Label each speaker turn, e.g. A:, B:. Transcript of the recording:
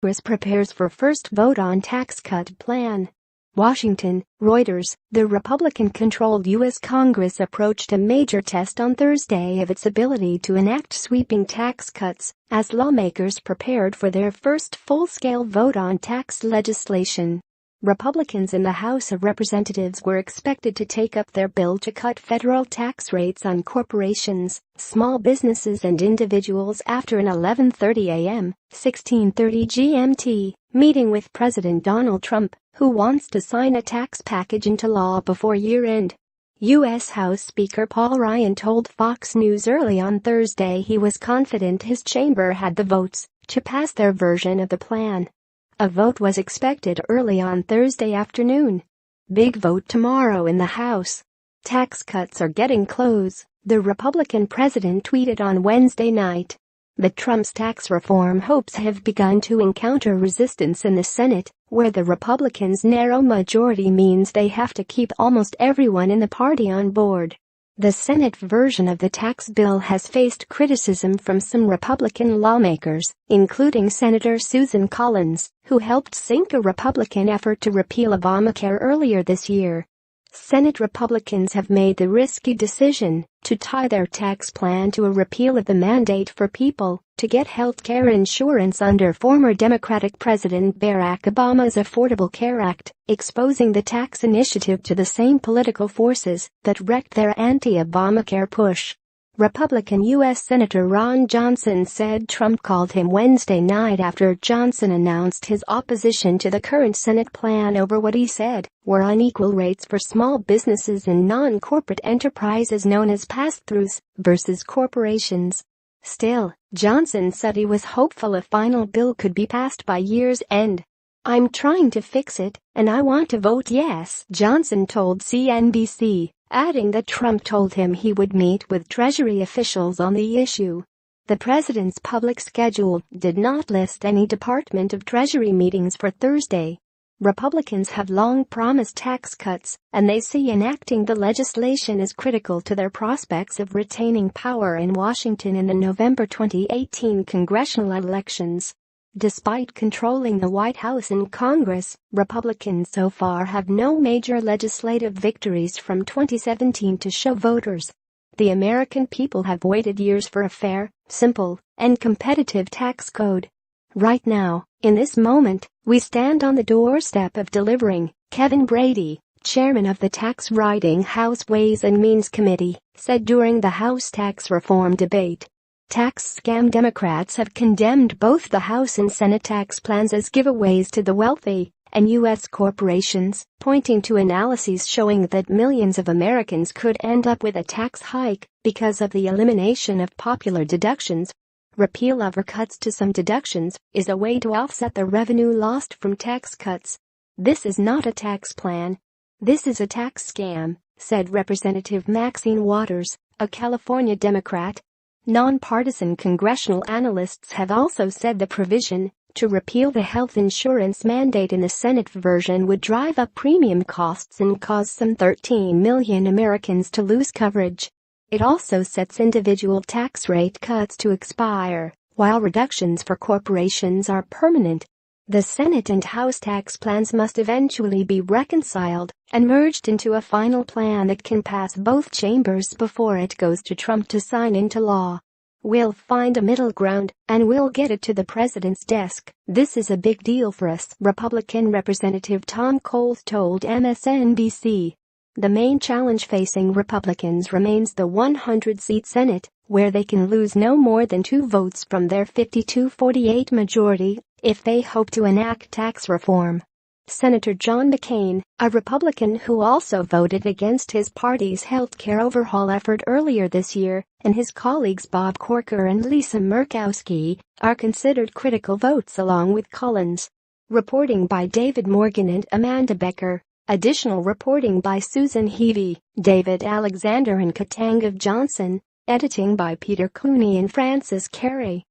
A: Congress prepares for first vote on tax cut plan. Washington, Reuters. The Republican-controlled U.S. Congress approached a major test on Thursday of its ability to enact sweeping tax cuts as lawmakers prepared for their first full-scale vote on tax legislation. Republicans in the House of Representatives were expected to take up their bill to cut federal tax rates on corporations, small businesses and individuals after an 11:30 a.m. (16:30 GMT) meeting with President Donald Trump, who wants to sign a tax package into law before year-end. U.S. House Speaker Paul Ryan told Fox News early on Thursday he was confident his chamber had the votes to pass their version of the plan. A vote was expected early on Thursday afternoon. Big vote tomorrow in the House. Tax cuts are getting close, the Republican president tweeted on Wednesday night. But Trump's tax reform hopes have begun to encounter resistance in the Senate, where the Republicans' narrow majority means they have to keep almost everyone in the party on board. The Senate version of the tax bill has faced criticism from some Republican lawmakers, including Senator Susan Collins, who helped sink a Republican effort to repeal Obamacare earlier this year. Senate Republicans have made the risky decision to tie their tax plan to a repeal of the mandate for people to get health care insurance under former Democratic President Barack Obama's Affordable Care Act, exposing the tax initiative to the same political forces that wrecked their anti-Obamacare push. Republican U.S. Senator Ron Johnson said Trump called him Wednesday night after Johnson announced his opposition to the current Senate plan over what he said were unequal rates for small businesses and non-corporate enterprises known as pass-throughs versus corporations. Still, Johnson said he was hopeful a final bill could be passed by year's end. "I'm trying to fix it, and I want to vote yes," Johnson told CNBC, adding that Trump told him he would meet with Treasury officials on the issue. The president's public schedule did not list any Department of Treasury meetings for Thursday. Republicans have long promised tax cuts, and they see enacting the legislation as critical to their prospects of retaining power in Washington in the November 2018 congressional elections. Despite controlling the White House and Congress, Republicans so far have no major legislative victories from 2017 to show voters. The American people have waited years for a fair, simple, and competitive tax code. Right now, in this moment, we stand on the doorstep of delivering, Kevin Brady, chairman of the tax-writing House Ways and Means Committee, said during the House tax reform debate. Tax scam Democrats have condemned both the House and Senate tax plans as giveaways to the wealthy and U.S. corporations, pointing to analyses showing that millions of Americans could end up with a tax hike because of the elimination of popular deductions. Repeal of or cuts to some deductions is a way to offset the revenue lost from tax cuts. This is not a tax plan. This is a tax scam, said Representative Maxine Waters, a California Democrat. Nonpartisan congressional analysts have also said the provision to repeal the health insurance mandate in the Senate version would drive up premium costs and cause some 13 million Americans to lose coverage. It also sets individual tax rate cuts to expire, while reductions for corporations are permanent. The Senate and House tax plans must eventually be reconciled and merged into a final plan that can pass both chambers before it goes to Trump to sign into law. "We'll find a middle ground, and we'll get it to the president's desk. This is a big deal for us," Republican Representative Tom Coles told MSNBC. The main challenge facing Republicans remains the 100-seat Senate, where they can lose no more than 2 votes from their 52-48 majority if they hope to enact tax reform. Senator John McCain, a Republican who also voted against his party's health care overhaul effort earlier this year, and his colleagues Bob Corker and Lisa Murkowski, are considered critical votes along with Collins. Reporting by David Morgan and Amanda Becker. Additional reporting by Susan Heavey, David Alexander and Katanga Johnson. Editing by Peter Cooney and Francis Carey.